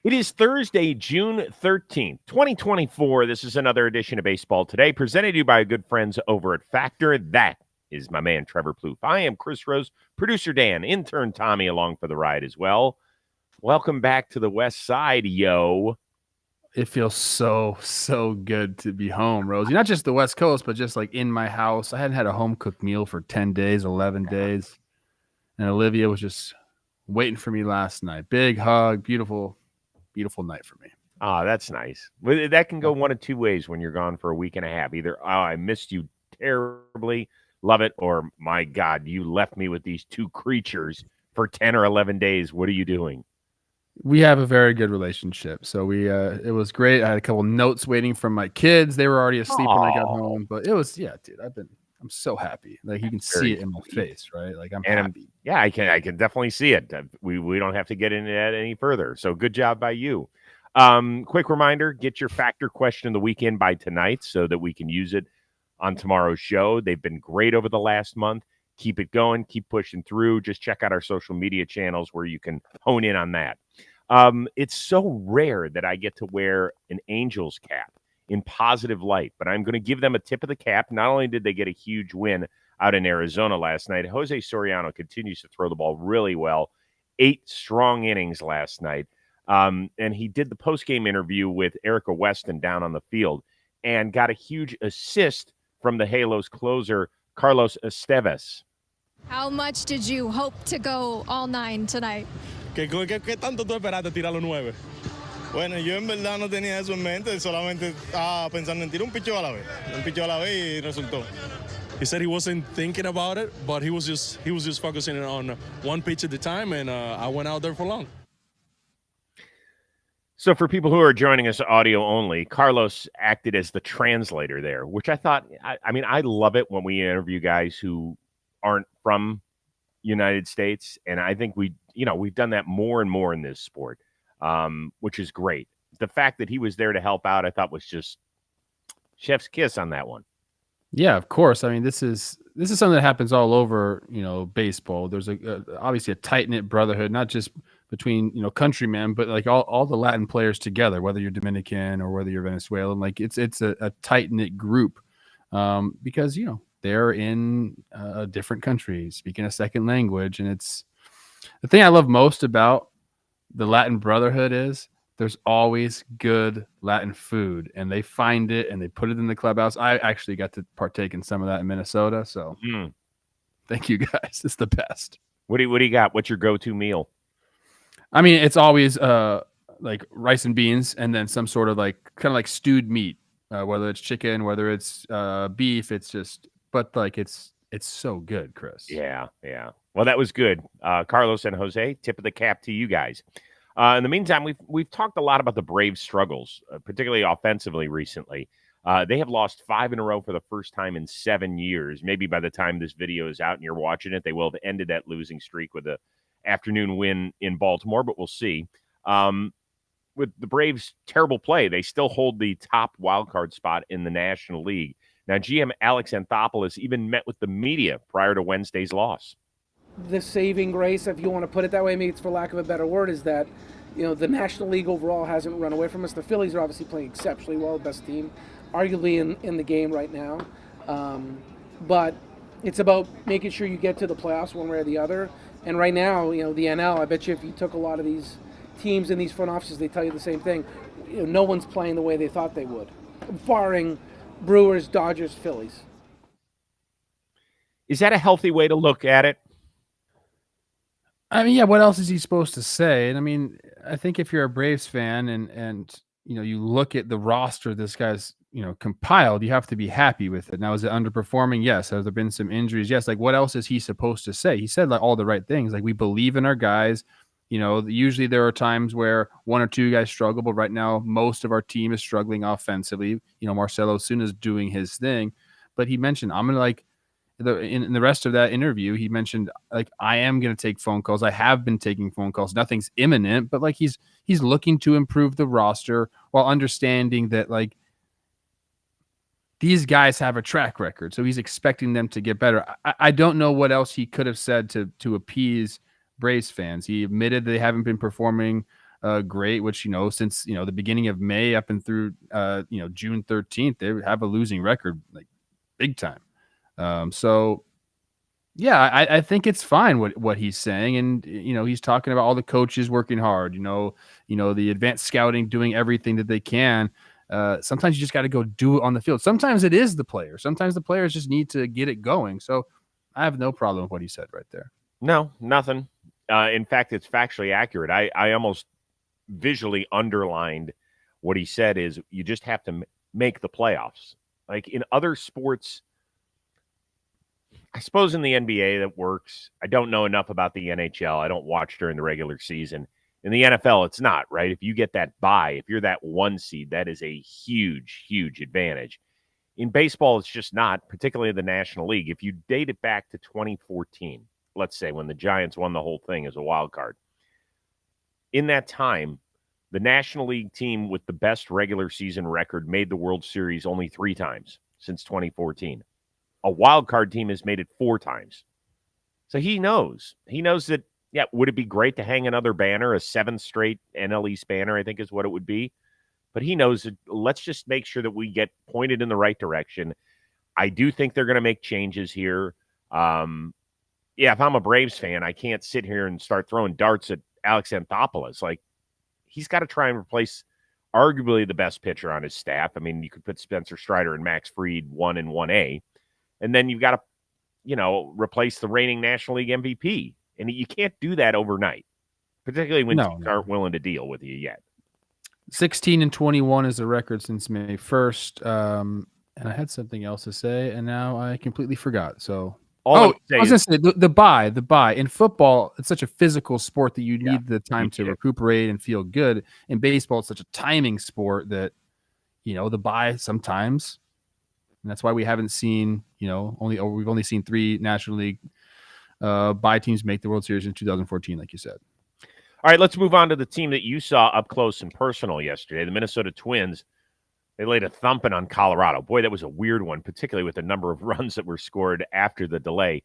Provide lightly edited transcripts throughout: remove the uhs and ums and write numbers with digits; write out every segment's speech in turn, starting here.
It is Thursday, June 13th, 2024. This is another edition of Baseball Today, presented to you by good friends over at Factor. That is my man, Trevor Plouffe. I am Chris Rose, producer Dan, intern Tommy along for the ride as well. Welcome back to the West Side, yo. It feels so good to be home, Rosie. Not just the West Coast, but just like in my house. I hadn't had a home cooked meal for 10 days, 11 days. And Olivia was just waiting for me last night. Big hug, beautiful night for me. Ah, that's nice. That can go one of two ways when you're gone for a week and a half. Either, oh, I missed you terribly, love it, or my God, you left me with these two creatures for 10 or 11 days. What are you doing? We have a very good relationship. So it was great. I had a couple notes waiting from my kids. They were already asleep when I got home, but it was, yeah, dude, I'm so happy. Like you can see it in my face, right? Like I'm happy. Yeah, I can definitely see it. We don't have to get into that any further. So good job by you. Quick reminder, get your Factor question of the weekend by tonight so that we can use it on tomorrow's show. They've been great over the last month. Keep it going, keep pushing through. Just check out our social media channels where you can hone in on that. It's so rare that I get to wear an Angels cap in positive light, but I'm going to give them a tip of the cap. Not only did they get a huge win out in Arizona last night, Jose Soriano continues to throw the ball really well. 8 strong innings last night. And he did the post-game interview with Erica Weston down on the field and got a huge assist from the Halos closer, Carlos Esteves. How much did you hope to go all 9 tonight? ¿Qué tanto tú esperaste tirar los 9? Bueno, yo en verdad no tenía eso en mente, solamente estaba pensando en tirar un picheo a la vez y resultó. He said he wasn't thinking about it, but he was just focusing on one pitch at a time, and I went out there for long. So for people who are joining us audio only, Carlos acted as the translator there, which I thought, I love it when we interview guys who aren't from United States. And I think we've done that more and more in this sport, which is great. The fact that he was there to help out, I thought was just chef's kiss on that one. Yeah, of course. I mean, this is something that happens all over, baseball. There's obviously a tight-knit brotherhood, not just between, countrymen, but like all the Latin players together, whether you're Dominican or whether you're Venezuelan. Like it's a tight-knit group because, they're in a different country, speaking a second language. And it's the thing I love most about the Latin brotherhood is there's always good Latin food, and they find it and they put it in the clubhouse. I actually got to partake in some of that in Minnesota. So thank you guys. It's the best. What do you got? What's your go-to meal? I mean, it's always like rice and beans and then some sort of kind of like stewed meat, whether it's chicken, whether it's beef. It's just, but like it's so good, Chris. Yeah. Well, that was good. Carlos and Jose, tip of the cap to you guys. In the meantime, we've talked a lot about the Braves' struggles, particularly offensively recently. They have lost 5 in a row for the first time in 7 years. Maybe by the time this video is out and you're watching it, they will have ended that losing streak with an afternoon win in Baltimore, but we'll see. With the Braves' terrible play, they still hold the top wildcard spot in the National League. Now, GM Alex Anthopoulos even met with the media prior to Wednesday's loss. The saving grace, if you want to put it that way, maybe it's for lack of a better word, is that the National League overall hasn't run away from us. The Phillies are obviously playing exceptionally well, the best team, arguably in the game right now. But it's about making sure you get to the playoffs one way or the other. And right now, the NL, I bet you if you took a lot of these teams in these front offices, they tell you the same thing. No one's playing the way they thought they would, barring Brewers, Dodgers, Phillies. Is that a healthy way to look at it? I mean, yeah, what else is he supposed to say? And I mean, I think if you're a Braves fan and you look at the roster this guy's, compiled, you have to be happy with it. Now, is it underperforming? Yes. Has there been some injuries? Yes. Like, what else is he supposed to say? He said like all the right things. Like, we believe in our guys. Usually there are times where 1 or 2 guys struggle, but right now most of our team is struggling offensively. Marcelo Osuna's doing his thing, but he mentioned, I'm going to in the rest of that interview, he mentioned I am going to take phone calls. I have been taking phone calls. Nothing's imminent, but he's looking to improve the roster while understanding that these guys have a track record. So he's expecting them to get better. I don't know what else he could have said to appease Braves fans. He admitted they haven't been performing great, which, since, the beginning of May up and through, June 13th, they have a losing record, like big time. So yeah, I think it's fine what he's saying. And, he's talking about all the coaches working hard, the advanced scouting, doing everything that they can. Sometimes you just got to go do it on the field. Sometimes it is the player. Sometimes the players just need to get it going. So I have no problem with what he said right there. No, nothing. In fact, it's factually accurate. I almost visually underlined what he said is you just have to make the playoffs. Like in other sports, I suppose in the NBA that works. I don't know enough about the NHL. I don't watch during the regular season. In the NFL, it's not, right? If you get that bye, if you're that 1 seed, that is a huge, huge advantage. In baseball, it's just not, particularly the National League. If you date it back to 2014, let's say when the Giants won the whole thing as a wild card, in that time, the National League team with the best regular season record made the World Series only 3 times since 2014. A wild card team has made it 4 times. So he knows. He knows that, yeah, would it be great to hang another banner, a 7th straight NL East banner, I think is what it would be. But he knows that let's just make sure that we get pointed in the right direction. I do think they're going to make changes here. If I'm a Braves fan, I can't sit here and start throwing darts at Alex Anthopoulos. Like, he's got to try and replace arguably the best pitcher on his staff. I mean, you could put Spencer Strider and Max Fried 1 and 1A. And then you've got to, replace the reigning National League MVP. And you can't do that overnight, particularly when teams aren't willing to deal with you yet. 16-21 is the record since May 1st. And I had something else to say, and now I completely forgot. So, I was going to say the bye. In football, it's such a physical sport that you need the time to recuperate and feel good. In baseball, it's such a timing sport that, the bye sometimes. And that's why we haven't seen, we've only seen 3 National League bye teams make the World Series in 2014, like you said. All right, let's move on to the team that you saw up close and personal yesterday, the Minnesota Twins. They laid a thumping on Colorado. Boy, that was a weird one, particularly with the number of runs that were scored after the delay.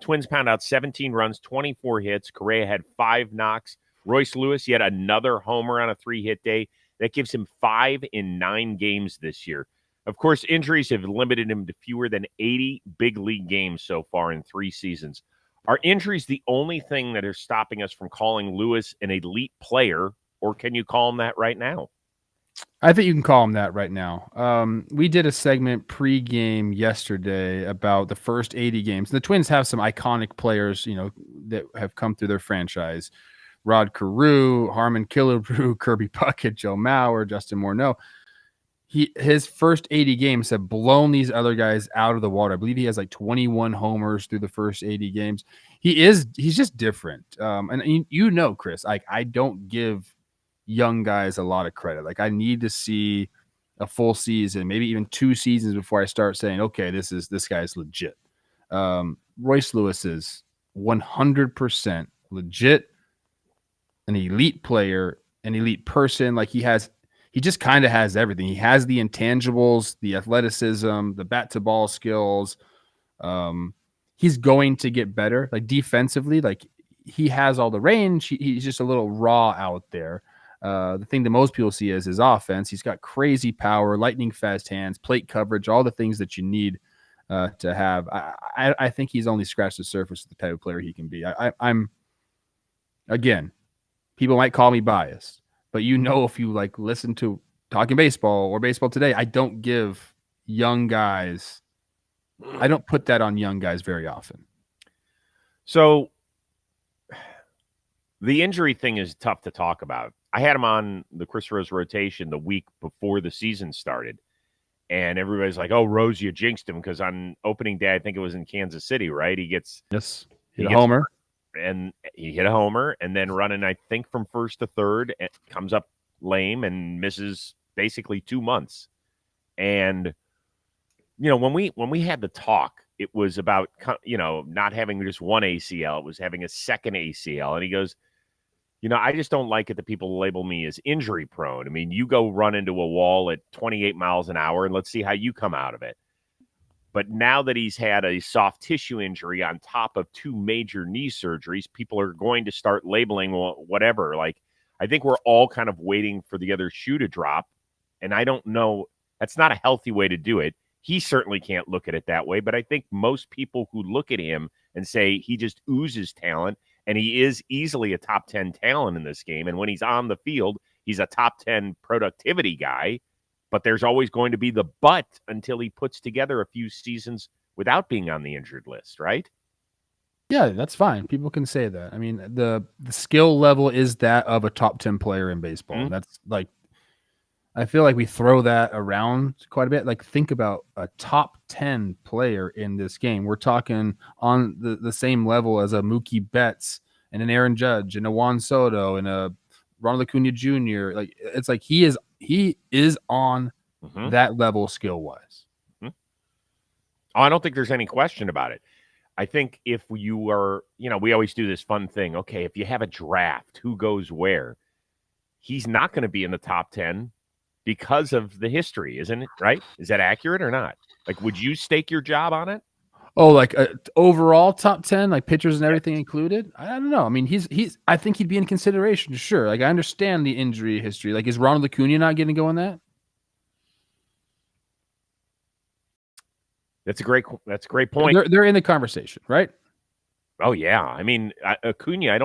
Twins pound out 17 runs, 24 hits. Correa had 5 knocks. Royce Lewis, yet another homer on a 3-hit day. That gives him 5 in 9 games this year. Of course, injuries have limited him to fewer than 80 big league games so far in 3 seasons. Are injuries the only thing that are stopping us from calling Lewis an elite player, or can you call him that right now? I think you can call him that right now. We did a segment pregame yesterday about the first 80 games. The Twins have some iconic players, that have come through their franchise. Rod Carew, Harmon Killebrew, Kirby Puckett, Joe Mauer, Justin Morneau. His first 80 games have blown these other guys out of the water. I believe he has like 21 homers through the first 80 games. He's just different. And Chris, I don't give young guys a lot of credit. Like, I need to see a full season, maybe even 2 seasons before I start saying, okay, this guy's legit. Royce Lewis is 100% legit, an elite player, an elite person. Like, he just kind of has everything. He has the intangibles, the athleticism, the bat to ball skills. He's going to get better. Like, defensively, like, he has all the range. He's just a little raw out there. The thing that most people see is his offense. He's got crazy power, lightning fast hands, plate coverage, all the things that you need to have. I think he's only scratched the surface of the type of player he can be. I'm again, people might call me biased. But if you listen to Talking Baseball or Baseball Today, I don't give young guys, I don't put that on young guys very often. So the injury thing is tough to talk about. I had him on the Chris Rose rotation the week before the season started. And everybody's like, oh, Rose, you jinxed him because on opening day, I think it was in Kansas City, right? He gets a homer. And he hit a homer and then running, I think, from first to third, and comes up lame and misses basically 2 months. And, when we had the talk, it was about, not having just one ACL. It was having a second ACL. And he goes, I just don't like it that people label me as injury prone. I mean, you go run into a wall at 28 miles an hour and let's see how you come out of it. But now that he's had a soft tissue injury on top of 2 major knee surgeries, people are going to start labeling whatever. Like, I think we're all kind of waiting for the other shoe to drop. And I don't know. That's not a healthy way to do it. He certainly can't look at it that way. But I think most people who look at him and say he just oozes talent, and he is easily a top 10 talent in this game. And when he's on the field, he's a top 10 productivity guy. But there's always going to be the but until he puts together a few seasons without being on the injured list, right? Yeah, that's fine. People can say that. I mean, the skill level is that of a top 10 player in baseball. Mhm. That's like, I feel like we throw that around quite a bit. Like, think about a top 10 player in this game. We're talking on the same level as a Mookie Betts and an Aaron Judge and a Juan Soto and a Ronald Acuna Jr. Like, it's like he is on that level skill wise. Oh, I don't think there's any question about it. I think if you are, we always do this fun thing. Okay, if you have a draft, who goes where? He's not going to be in the top 10 because of the history, isn't it? Right? Is that accurate or not? Like, would you stake your job on it? Oh, like overall top 10, like pitchers and everything included? I don't know. I mean, I think he'd be in consideration, sure. Like, I understand the injury history. Like, is Ronald Acuna not getting to go on that? That's a great point. They're in the conversation, right? Oh, yeah. I mean, Acuna, I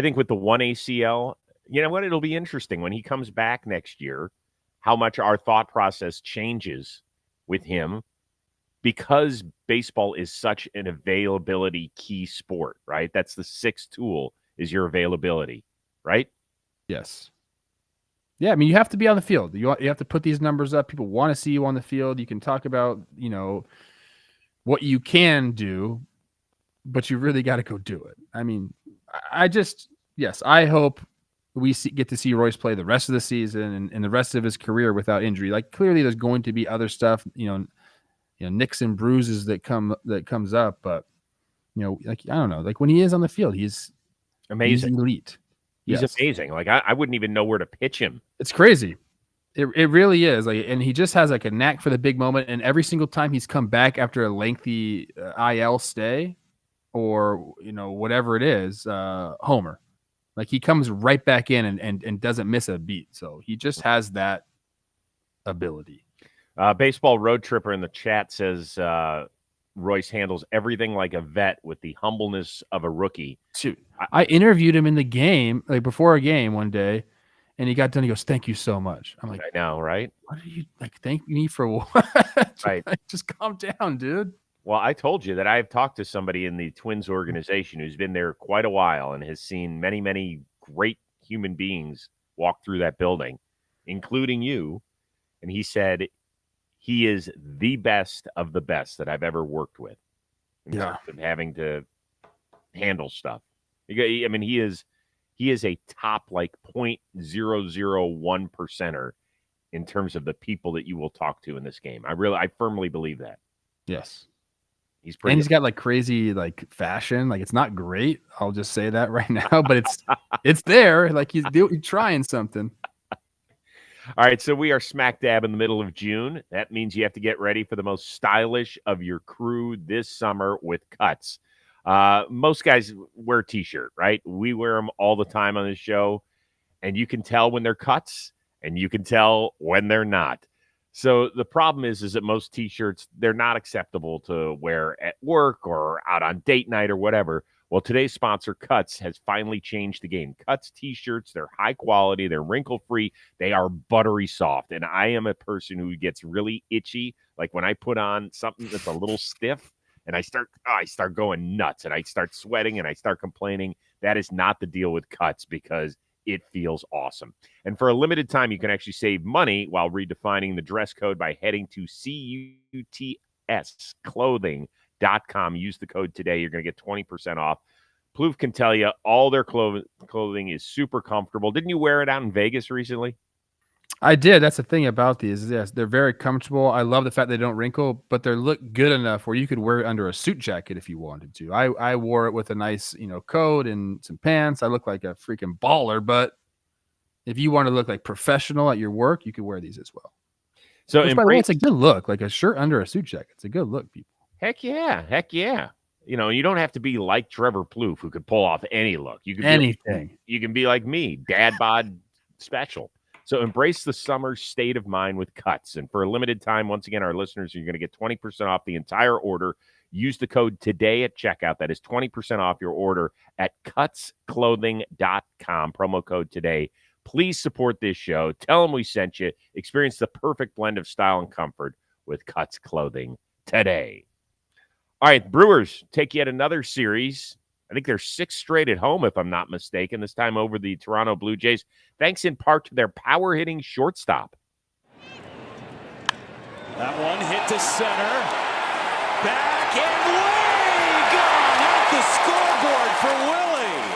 think with the one ACL, you know what? It'll be interesting when he comes back next year, how much our thought process changes with him, because baseball is such an availability key sport, right? That's the sixth tool, is your availability, right? Yes. Yeah, I mean, you have to be on the field. You have to put these numbers up. People want to see you on the field. You can talk about, what you can do, but you really got to go do it. I mean, I hope we get to see Royce play the rest of the season and the rest of his career without injury. Like, clearly there's going to be other stuff, nicks and bruises that comes up, but like, I don't know, like when he is on the field, he's amazing. He's elite. He's amazing. Like, I wouldn't even know where to pitch him. It's crazy. It really is. Like, and he just has like a knack for the big moment. And every single time he's come back after a lengthy IL stay, or whatever it is, homer. Like, he comes right back in and doesn't miss a beat. So he just has that ability. Baseball Road Tripper in the chat says Royce handles everything like a vet with the humbleness of a rookie. Shoot, I interviewed him in the game, like before a game one day, and he got done. He goes, "Thank you so much." I'm like, I know, right? What are you like? Thank me for what? Right. Just calm down, dude. Well, I told you that I've talked to somebody in the Twins organization who's been there quite a while and has seen many, many great human beings walk through that building, including you. And he said he is the best of the best that I've ever worked with in terms of having to handle stuff. I mean, he is a top like 0.001%er in terms of the people that you will talk to in this game. I firmly believe that. Yes. He's pretty. And he's got like crazy like fashion. Like, it's not great. I'll just say that right now, but it's there. Like, he's trying something. All right, so we are smack dab in the middle of June. That means you have to get ready for the most stylish of your crew this summer with cuts. Most guys wear a T-shirt, right? We wear them all the time on this show, and you can tell when they're cuts, and you can tell when they're not. So the problem is that most T-shirts, they're not acceptable to wear at work or out on date night or whatever. Well, today's sponsor, Cuts, has finally changed the game. Cuts T-shirts, they're high quality, they're wrinkle-free, they are buttery soft. And I am a person who gets really itchy, like when I put on something that's a little stiff, and I start going nuts, and I start sweating, and I start complaining. That is not the deal with Cuts, because it feels awesome. And for a limited time, you can actually save money while redefining the dress code by heading to CUTSclothing.com. Use the code today. You're going to get 20% off. Plouffe can tell you all their clothing is super comfortable. Didn't you wear it out in Vegas recently? I did. That's the thing about these. Yes, they're very comfortable. I love the fact they don't wrinkle, but they look good enough where you could wear it under a suit jacket if you wanted to. I wore it with a nice, coat and some pants. I look like a freaking baller, but if you want to look like professional at your work, you could wear these as well. So, by the way, it's a good look, like a shirt under a suit jacket. It's a good look, people. Heck yeah. You don't have to be like Trevor Plouffe, who could pull off any look. You could Anything. You can be like me, dad bod special. So embrace the summer state of mind with Cuts. And for a limited time, once again, our listeners are going to get 20% off the entire order. Use the code today at checkout. That is 20% off your order at cutsclothing.com. Promo code today. Please support this show. Tell them we sent you. Experience the perfect blend of style and comfort with Cuts Clothing today. All right, Brewers take yet another series. I think they're 6 straight at home, if I'm not mistaken, this time over the Toronto Blue Jays, thanks in part to their power-hitting shortstop. That one hit to center. Back and way gone off the scoreboard for Willie.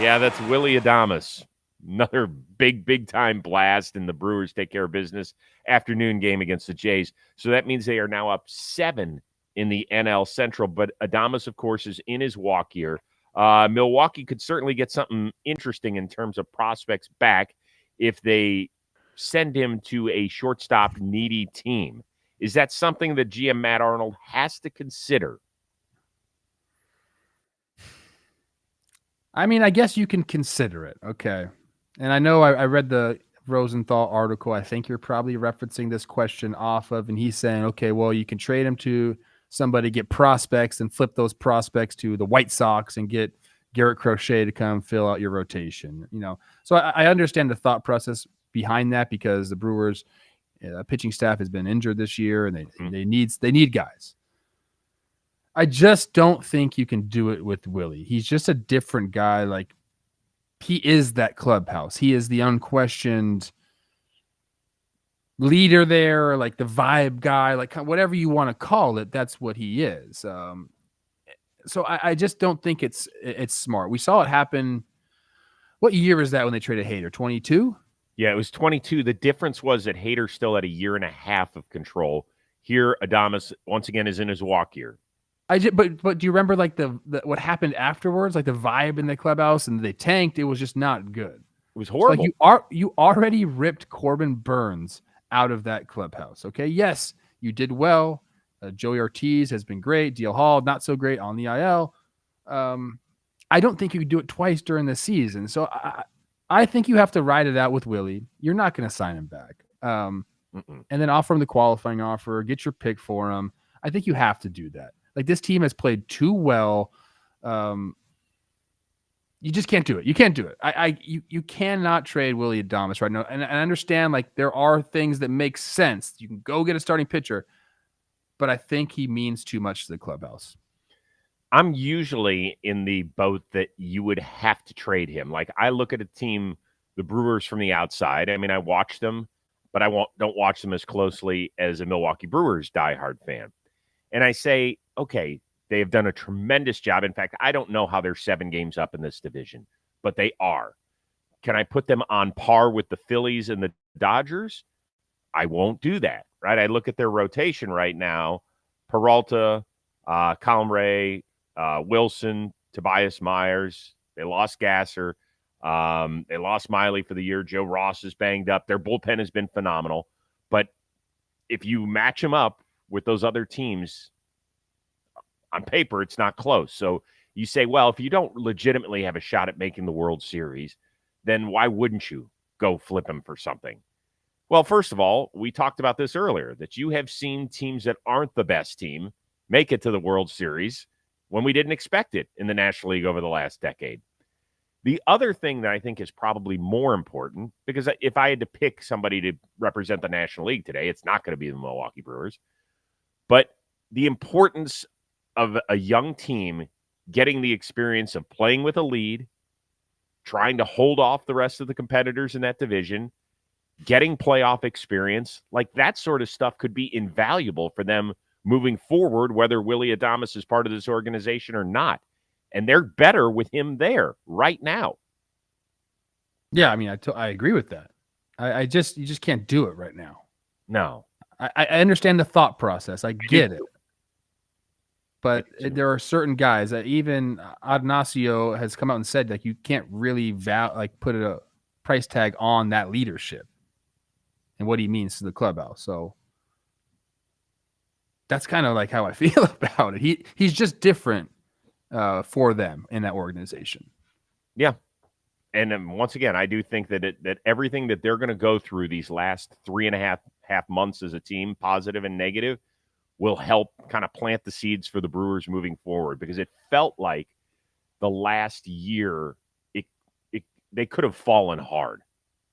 Yeah, that's Willie Adames. Another big time blast, and the Brewers take care of business. Afternoon game against the Jays. So that means they are now up 7 in the NL Central. But Adames, of course, is in his walk year. Milwaukee could certainly get something interesting in terms of prospects back if they send him to a shortstop needy team. Is that something that GM Matt Arnold has to consider? I mean, I guess you can consider it. Okay. And I know I read the Rosenthal article. I think you're probably referencing this question off of, and he's saying, okay, well, you can trade him to somebody, get prospects, and flip those prospects to the White Sox and get Garrett Crochet to come fill out your rotation. So I understand the thought process behind that, because the Brewers pitching staff has been injured this year, and they need guys. I just don't think you can do it with Willie. He's just a different guy. Like, he is that clubhouse. He is the unquestioned leader there, like the vibe guy, like whatever you want to call it. That's what he is. So I just don't think it's smart. We saw it happen. What year is that when they traded Hader? 22? Yeah, it was 22. The difference was that Hader still had a year and a half of control. Here, Adames once again is in his walk year. But do you remember like the what happened afterwards? Like the vibe in the clubhouse, and they tanked. It was just not good. It was horrible. Like you already ripped Corbin Burns out of that clubhouse. Okay, yes, you did well. Joey Ortiz has been great. DL Hall not so great on the IL. I don't think you could do it twice during the season. So I think you have to ride it out with Willie. You're not going to sign him back, and then offer him the qualifying offer. Get your pick for him. I think you have to do that. Like, this team has played too well. You just can't do it. You can't do it. You cannot trade Willie Adames right now. And I understand, like, there are things that make sense. You can go get a starting pitcher, but I think he means too much to the clubhouse. I'm usually in the boat that you would have to trade him. Like, I look at a team, the Brewers, from the outside. I mean, I watch them, but I don't watch them as closely as a Milwaukee Brewers diehard fan. And I say, okay, they have done a tremendous job. In fact, I don't know how they're 7 games up in this division, but they are. Can I put them on par with the Phillies and the Dodgers? I won't do that, right? I look at their rotation right now. Peralta, Colin Ray, Wilson, Tobias Myers. They lost Gasser. They lost Miley for the year. Joe Ross is banged up. Their bullpen has been phenomenal. But if you match them up with those other teams, on paper, it's not close. So you say, well, if you don't legitimately have a shot at making the World Series, then why wouldn't you go flip him for something? Well, first of all, we talked about this earlier, that you have seen teams that aren't the best team make it to the World Series when we didn't expect it in the National League over the last decade. The other thing that I think is probably more important, because if I had to pick somebody to represent the National League today, it's not going to be the Milwaukee Brewers. But the importance of a young team getting the experience of playing with a lead, trying to hold off the rest of the competitors in that division, getting playoff experience, like that sort of stuff could be invaluable for them moving forward, whether Willie Adames is part of this organization or not. And they're better with him there right now. Yeah, I mean, I agree with that. You just can't do it right now. No. I understand the thought process. I get it. But there are certain guys that even Ignacio has come out and said, like, you can't really put a price tag on that leadership and what he means to the clubhouse. So that's kind of like how I feel about it. He's just different for them in that organization. Yeah. And once again, I do think that that everything that they're going to go through these last 3.5 months as a team, positive and negative, will help kind of plant the seeds for the Brewers moving forward, because it felt like the last year they could have fallen hard.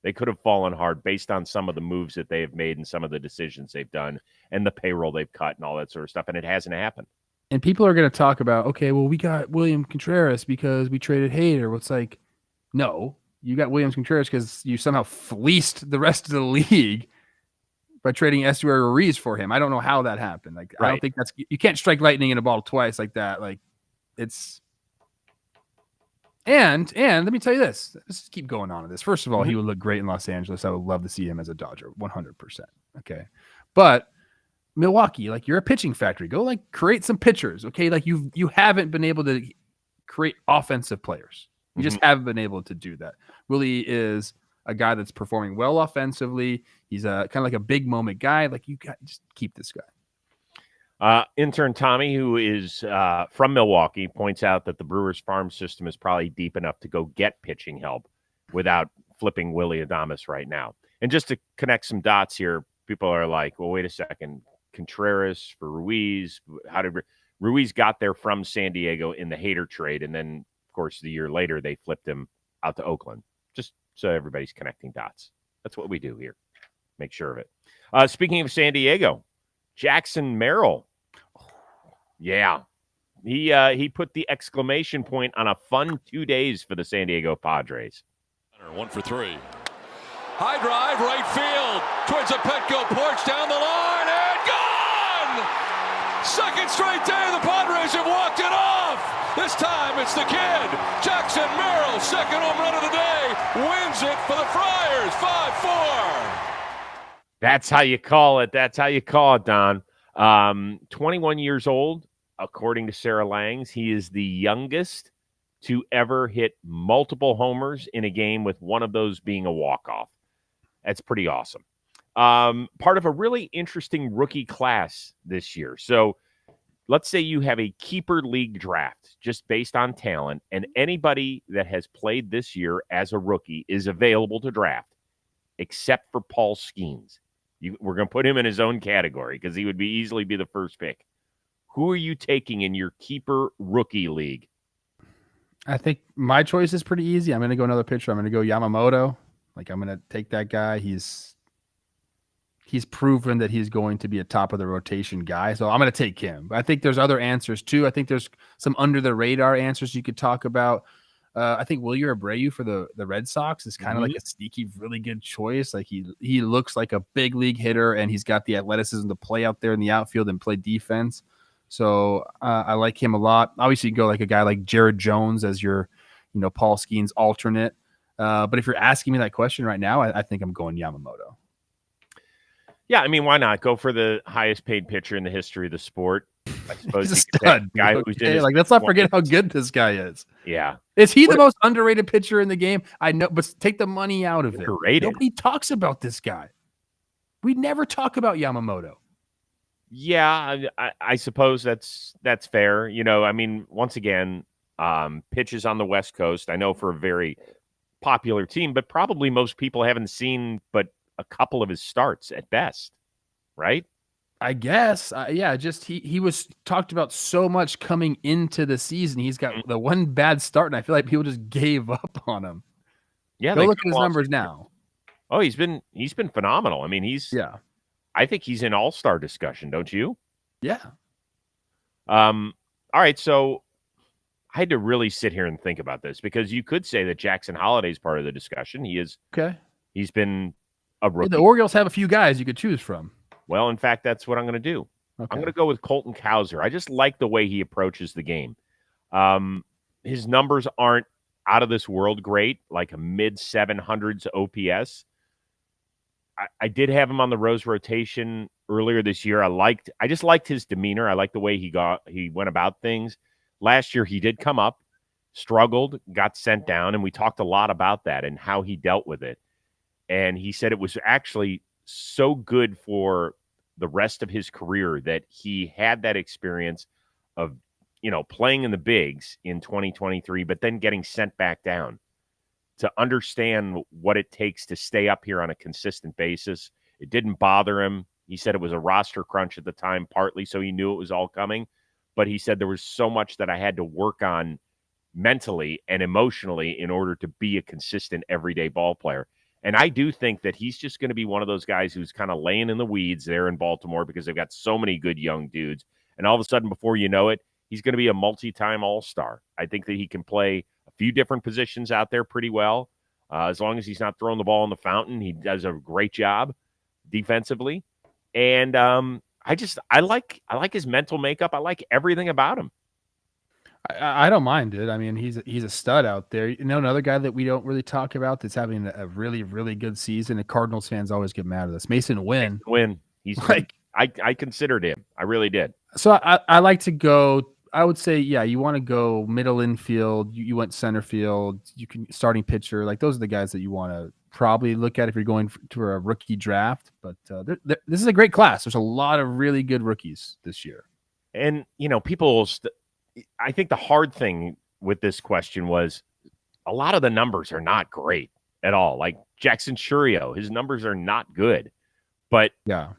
They could have fallen hard based on some of the moves that they have made and some of the decisions they've done and the payroll they've cut and all that sort of stuff, and it hasn't happened. And people are going to talk about, okay, well, we got William Contreras because we traded Hader. Well, it's like, no, you got Williams Contreras because you somehow fleeced the rest of the league by trading Estuary Ruiz for him. I don't know how that happened. Like, Right. I don't think you can't strike lightning in a bottle twice like that. Like, it's. And let me tell you this. Let's keep going on to this. First of all, he would look great in Los Angeles. I would love to see him as a Dodger, 100%. Okay. But Milwaukee, like, you're a pitching factory. Go, like, create some pitchers. Okay. Like, you haven't been able to create offensive players. You just haven't been able to do that. Willie is a guy that's performing well offensively. He's a kind of like a big moment guy. Like, you got just keep this guy. Intern Tommy, who is from Milwaukee, points out that the Brewers farm system is probably deep enough to go get pitching help without flipping Willie Adames right now. And just to connect some dots here, people are like, well, wait a second. Contreras for Ruiz. How did Ruiz got there from San Diego in the Hader trade? And then, of course, the year later, they flipped him out to Oakland. Just so everybody's connecting dots. That's what we do here. Make sure of it. Speaking of San Diego, Jackson Merrill. Yeah. He put the exclamation point on a fun 2 days for the San Diego Padres. 1 for 3. High drive, right field. Towards a Petco porch, down the line, and gone! Second straight day, the Padres have walked it off. This time it's the kid, Jackson Merrill, second home run of the day, wins it for the Friars, 5-4. That's how you call it. That's how you call it, Don. 21 years old, according to Sarah Langs. He is the youngest to ever hit multiple homers in a game, with one of those being a walk-off. That's pretty awesome. Part of a really interesting rookie class this year. So let's say you have a keeper league draft just based on talent, and anybody that has played this year as a rookie is available to draft, except for Paul Skenes. We're going to put him in his own category because he would easily be the first pick. Who are you taking in your keeper rookie league? I think my choice is pretty easy. I'm going to go another pitcher. I'm going to go Yamamoto. Like, I'm going to take that guy. He's proven that he's going to be a top of the rotation guy. So I'm going to take him. But I think there's other answers too. I think there's some under the radar answers you could talk about. I think Wilyer Abreu for the Red Sox is kind of like a sneaky, really good choice. Like, he looks like a big league hitter, and he's got the athleticism to play out there in the outfield and play defense. So I like him a lot. Obviously, you go like a guy like Jared Jones as your, Paul Skenes alternate. But if you're asking me that question right now, I think I'm going Yamamoto. Yeah, I mean, why not go for the highest paid pitcher in the history of the sport? I suppose He's a stud. Guy who's in his let's not forget how good this guy is. Yeah. Is he the most underrated pitcher in the game? I know, but take the money out of it. Underrated. Nobody talks about this guy. We never talk about Yamamoto. Yeah, I suppose that's fair. I mean, once again, pitches on the West Coast, I know, for a very popular team, but probably most people haven't seen but a couple of his starts at best, right? I guess. Just he was talked about so much coming into the season. He's got the one bad start, and I feel like people just gave up on him. Yeah, go look at his numbers now. Oh, he's been phenomenal. I mean, I think he's in all-star discussion, don't you? Yeah. All right, so I had to really sit here and think about this, because you could say that Jackson Holliday's part of the discussion. He is okay. He's been a rookie. The Orioles have a few guys you could choose from. Well, in fact, that's what I'm going to do. Okay. I'm going to go with Colton Cowser. I just like the way he approaches the game. His numbers aren't out of this world great, like a mid-700s OPS. I did have him on the Rose rotation earlier this year. I just liked his demeanor. I liked the way he went about things. Last year, he did come up, struggled, got sent down, and we talked a lot about that and how he dealt with it. And he said it was actually so good for the rest of his career that he had that experience of, playing in the bigs in 2023, but then getting sent back down to understand what it takes to stay up here on a consistent basis. It didn't bother him. He said it was a roster crunch at the time, partly so he knew it was all coming. But he said there was so much that I had to work on mentally and emotionally in order to be a consistent everyday ball player. And I do think that he's just going to be one of those guys who's kind of laying in the weeds there in Baltimore because they've got so many good young dudes. And all of a sudden, before you know it, he's going to be a multi-time all-star. I think that he can play a few different positions out there pretty well. As long as he's not throwing the ball in the fountain, he does a great job defensively. And I like his mental makeup. I like everything about him. I don't mind it. I mean, he's a stud out there. Another guy that we don't really talk about that's having a really, really good season, and Cardinals fans always get mad at us. Mason Wynn. He's like, I considered him. I really did. So I like to go. I would say, yeah, you want to go middle infield. You went center field. You can starting pitcher. Like those are the guys that you want to probably look at if you're going to a rookie draft. But this is a great class. There's a lot of really good rookies this year. And I think the hard thing with this question was a lot of the numbers are not great at all. Like Jackson Churio, his numbers are not good. But, yeah,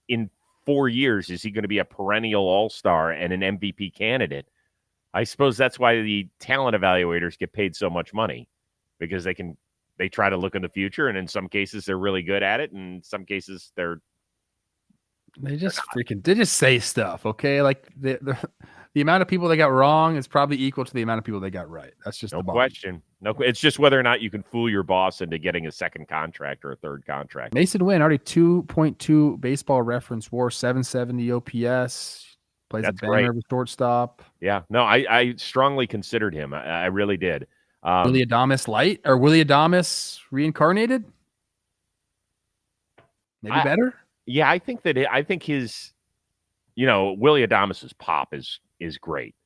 in 4 years, is he going to be a perennial all-star and an MVP candidate? I suppose that's why the talent evaluators get paid so much money, because they try to look in the future, and in some cases they're really good at it, and in some cases they just say stuff, okay? Like the amount of people they got wrong is probably equal to the amount of people they got right. That's just no question. No, it's just whether or not you can fool your boss into getting a second contract or a third contract. Mason Wynn, already 2.2 baseball reference WAR, 770 OPS, plays a banner of a shortstop. Yeah, no, I strongly considered him. I really did. Willie Adames light or Willie Adames reincarnated? Maybe better? Yeah, I think his, Willie Adames's pop is great.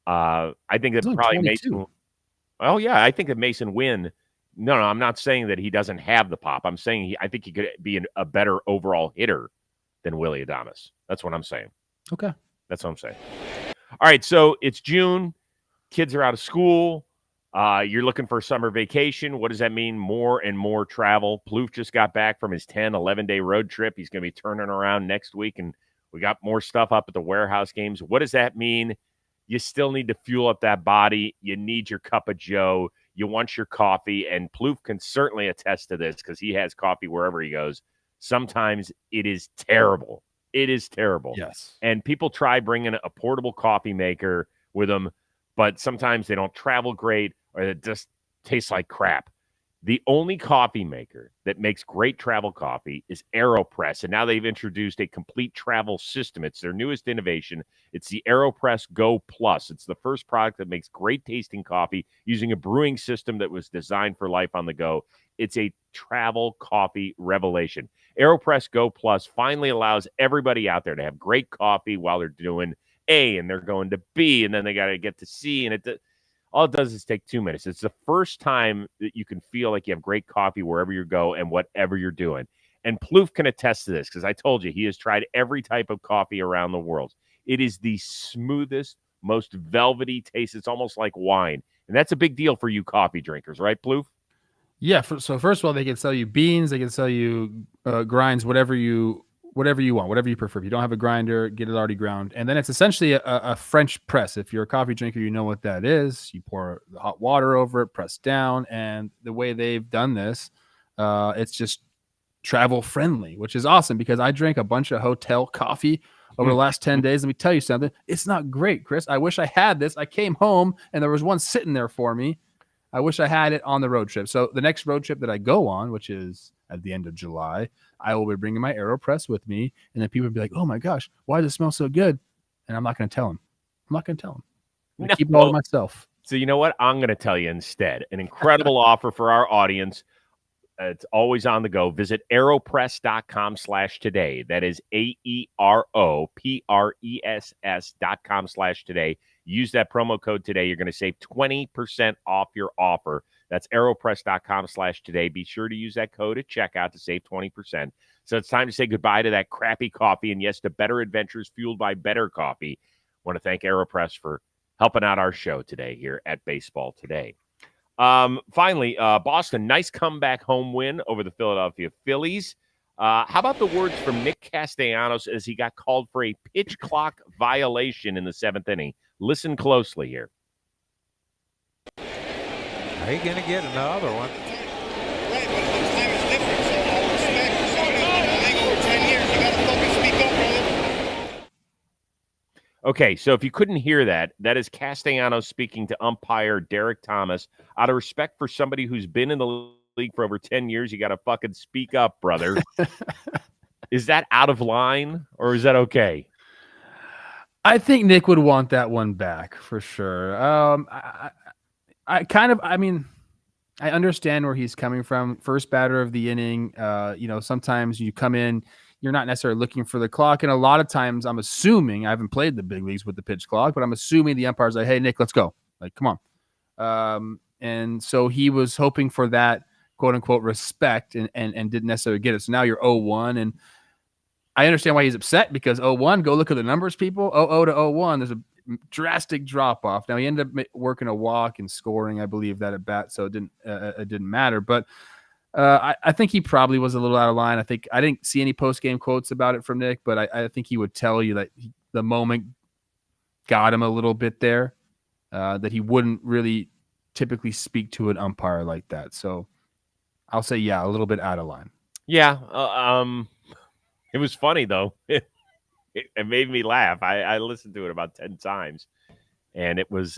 I think that probably 22. Mason. Oh yeah, I think that Mason Wynn. No, I'm not saying that he doesn't have the pop. I'm saying I think he could be a better overall hitter than Willie Adames. That's what I'm saying. Okay, that's what I'm saying. All right, so it's June. Kids are out of school. You're looking for a summer vacation. What does that mean? More and more travel. Plouffe just got back from his 11-day road trip. He's going to be turning around next week, and we got more stuff up at the warehouse games. What does that mean? You still need to fuel up that body. You need your cup of joe. You want your coffee, and Plouffe can certainly attest to this because he has coffee wherever he goes. Sometimes it is terrible. It is terrible. Yes. And people try bringing a portable coffee maker with them, but sometimes they don't travel great or it just tastes like crap. The only coffee maker that makes great travel coffee is AeroPress, and now they've introduced a complete travel system. It's their newest innovation. It's the AeroPress Go Plus. It's the first product that makes great tasting coffee using a brewing system that was designed for life on the go. It's a travel coffee revelation. AeroPress Go Plus finally allows everybody out there to have great coffee while they're doing A, and they're going to B, and then they got to get to C, and all it does is take 2 minutes. It's the first time that you can feel like you have great coffee wherever you go and whatever you're doing. And Plouffe can attest to this because I told you he has tried every type of coffee around the world. It is the smoothest, most velvety taste. It's almost like wine. And that's a big deal for you coffee drinkers, right, Plouffe? Yeah. So first of all, they can sell you beans. They can sell you grinds, whatever you want, whatever you prefer. If you don't have a grinder, get it already ground. And then it's essentially a French press. If you're a coffee drinker, you know what that is. You pour the hot water over it, press down. And the way they've done this, it's just travel friendly, which is awesome because I drank a bunch of hotel coffee over the last 10 days. Let me tell you something. It's not great, Chris. I wish I had this. I came home and there was one sitting there for me. I wish I had it on the road trip. So the next road trip that I go on, which is at the end of July, I will be bringing my AeroPress with me. And then people will be like, oh my gosh, why does it smell so good? And I'm not going to tell them. I'm not going to tell them. I'm going to keep it all to myself. So you know what? I'm going to tell you instead. An incredible offer for our audience. It's always on the go. Visit aeropress.com/today. That is AEROPRESS.com/today. Use that promo code today. You're going to save 20% off your offer. That's aeropress.com/today. Be sure to use that code at checkout to save 20%. So it's time to say goodbye to that crappy coffee and, yes, to better adventures fueled by better coffee. I want to thank AeroPress for helping out our show today here at Baseball Today. Finally, Boston, nice comeback home win over the Philadelphia Phillies. How about the words from Nick Castellanos as he got called for a pitch clock violation in the 7th inning? Listen closely here. Are you going to get another one? Right, but the time is different, so I respect you. So, hang over 10 years. You got to fucking speak up, brother. Okay, so if you couldn't hear that, that is Castellanos speaking to umpire Derek Thomas. Out of respect for somebody who's been in the league for over 10 years, you got to fucking speak up, brother. Is that out of line or is that okay? I think Nick would want that one back for sure. I understand where he's coming from. First batter of the inning, sometimes you come in, you're not necessarily looking for the clock. And a lot of times I'm assuming, I haven't played the big leagues with the pitch clock, but I'm assuming the umpire's like, hey, Nick, let's go. Like, come on. And so he was hoping for that quote unquote respect and didn't necessarily get it. So now you're 0-1. And I understand why he's upset because 0-1, go look at the numbers, people. 0-0 to 0-1, there's a drastic drop off. Now he ended up working a walk and scoring, I believe, that at bat, so it didn't matter. But I think he probably was a little out of line. I didn't see any post game quotes about it from Nick, but I think he would tell you that the moment got him a little bit there, that he wouldn't really typically speak to an umpire like that. So I'll say, yeah, a little bit out of line. Yeah, it was funny though. It made me laugh. I listened to it about 10 times, and it was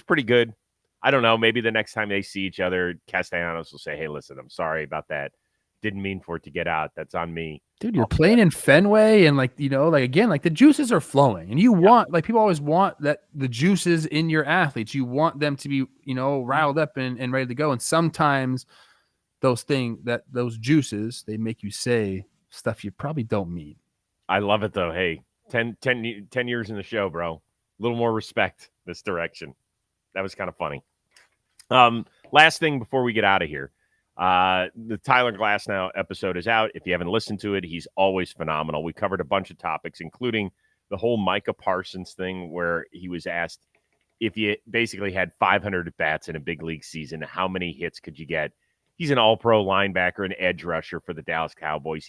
pretty good. I don't know. Maybe the next time they see each other, Castellanos will say, hey, listen, I'm sorry about that. Didn't mean for it to get out. That's on me. Dude, you're playing in Fenway, and the juices are flowing, and you want, like, people always want that the juices in your athletes. You want them to be, riled up and ready to go. And sometimes those juices, they make you say stuff you probably don't mean. I love it, though. Hey, 10 years in the show, bro. A little more respect this direction. That was kind of funny. Last thing before we get out of here. The Tyler Glasnow episode is out. If you haven't listened to it, he's always phenomenal. We covered a bunch of topics, including the whole Micah Parsons thing, where he was asked if you basically had 500 at-bats in a big league season, how many hits could you get? He's an all-pro linebacker, an edge rusher for the Dallas Cowboys.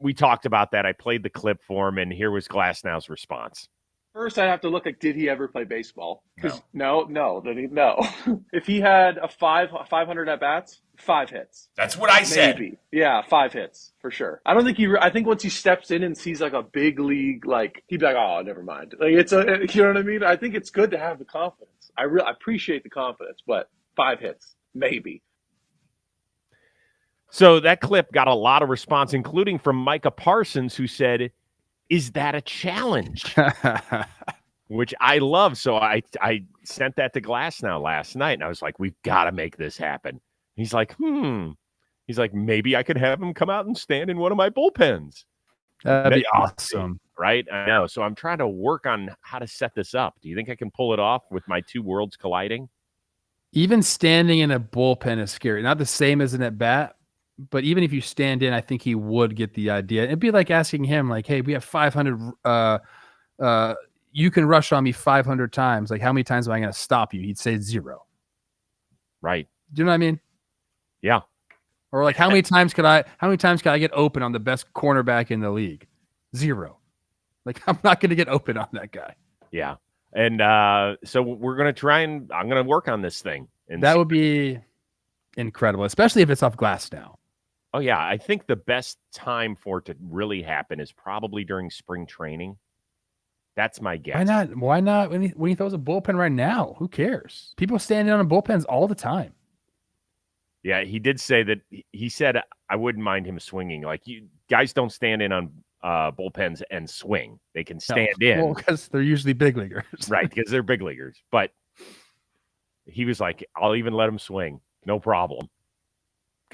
We talked about that. I played the clip for him, and here was Glasnow's response. First, I'd have to look at, did he ever play baseball? Because no. If he had 500 at-bats, 5 hits. That's what I said. Maybe. Yeah, 5 hits, for sure. I don't think I think once he steps in and sees, like, a big league, like, he'd be like, oh, never mind. Like, you know what I mean? I think it's good to have the confidence. I appreciate the confidence, but 5 hits, maybe. So that clip got a lot of response, including from Micah Parsons, who said, is that a challenge? Which I love. So I sent that to Glasnow last night, and I was like, we've got to make this happen. He's like, He's like, maybe I could have him come out and stand in one of my bullpens. That'd be awesome. Right? I know. So I'm trying to work on how to set this up. Do you think I can pull it off with my two worlds colliding? Even standing in a bullpen is scary. Not the same as an at-bat, but even if you stand in, I think he would get the idea. It'd be like asking him, like, hey, we have 500. You can rush on me 500 times. Like, how many times am I going to stop you? He'd say 0. Right. Do you know what I mean? Yeah. Or like, how many times could I get open on the best cornerback in the league? 0. Like, I'm not going to get open on that guy. Yeah. And so we're going to try and I'm going to work on this thing. And that would be incredible, especially if it's off Glasnow. Oh, yeah. I think the best time for it to really happen is probably during spring training. That's my guess. Why not when he throws a bullpen right now? Who cares? People standing on bullpens all the time. Yeah, he did say that. He said, I wouldn't mind him swinging. Like, you guys don't stand in on bullpens and swing. They can stand in. Well, because they're usually big leaguers. Right, because they're big leaguers. But he was like, I'll even let him swing. No problem.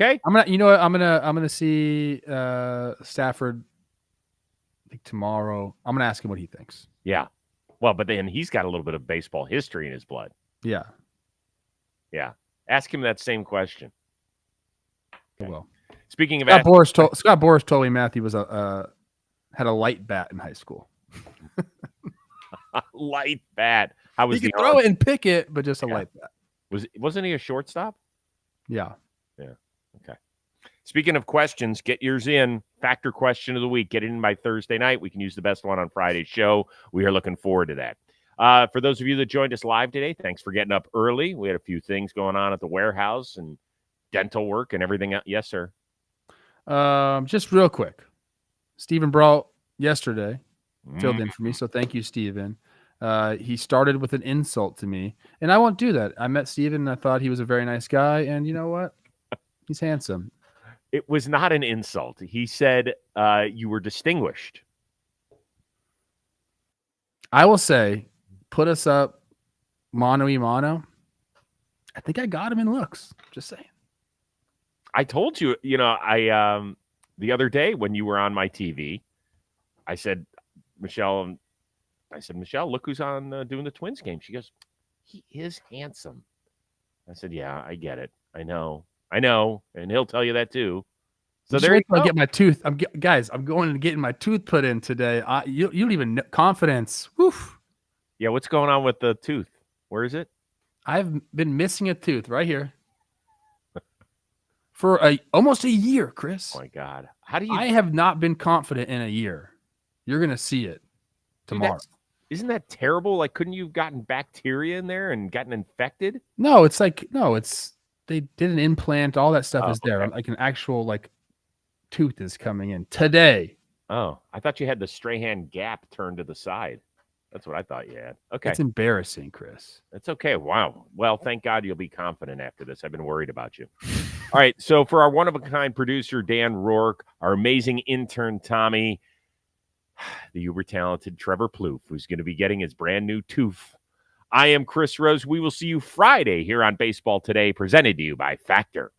Okay. I'm gonna see Stafford like tomorrow. I'm gonna ask him what he thinks. Yeah. Well, but then he's got a little bit of baseball history in his blood. Yeah. Yeah. Ask him that same question. Okay. Well. Speaking of Scott Boras told me Matthew was had a light bat in high school. light bat. How was he the could throw it and pick it, but just a light bat. Wasn't he a shortstop? Yeah. Yeah. Okay. Speaking of questions, get yours in. Factor question of the week. Get it in by Thursday night. We can use the best one on Friday's show. We are looking forward to that. For those of you that joined us live today, thanks for getting up early. We had a few things going on at the warehouse and dental work and everything else. Yes, sir. Just real quick. Stephen Brault yesterday filled in for me, so thank you, Stephen. He started with an insult to me, and I won't do that. I met Stephen, and I thought he was a very nice guy, and you know what? He's handsome. It was not an insult. He said you were distinguished. I will say, put us up mano-a-mano. I think I got him in looks. Just saying. I told you, I the other day when you were on my TV, I said, Michelle, look who's on doing the Twins game. She goes, he is handsome. I said, yeah, I get it. I know. And he'll tell you that too. So there you go. Get my tooth. I'm going to getting my tooth put in today. You don't even know, confidence. Woof. Yeah. What's going on with the tooth? Where is it? I've been missing a tooth right here for almost a year, Chris. Oh my God. How do you? I have not been confident in a year. You're going to see it tomorrow. Dude, isn't that terrible? Like, couldn't you have gotten bacteria in there and gotten infected? No, they did an implant. All that stuff is there. Okay. Like an actual tooth is coming in today. Oh, I thought you had the Strahan gap turned to the side. That's what I thought you had. Okay. It's embarrassing, Chris. It's okay. Wow. Well, thank God you'll be confident after this. I've been worried about you. All right. So for our one-of-a-kind producer, Dan Rourke, our amazing intern, Tommy, the uber-talented Trevor Plouffe, who's going to be getting his brand new tooth. I am Chris Rose. We will see you Friday here on Baseball Today, presented to you by Factor.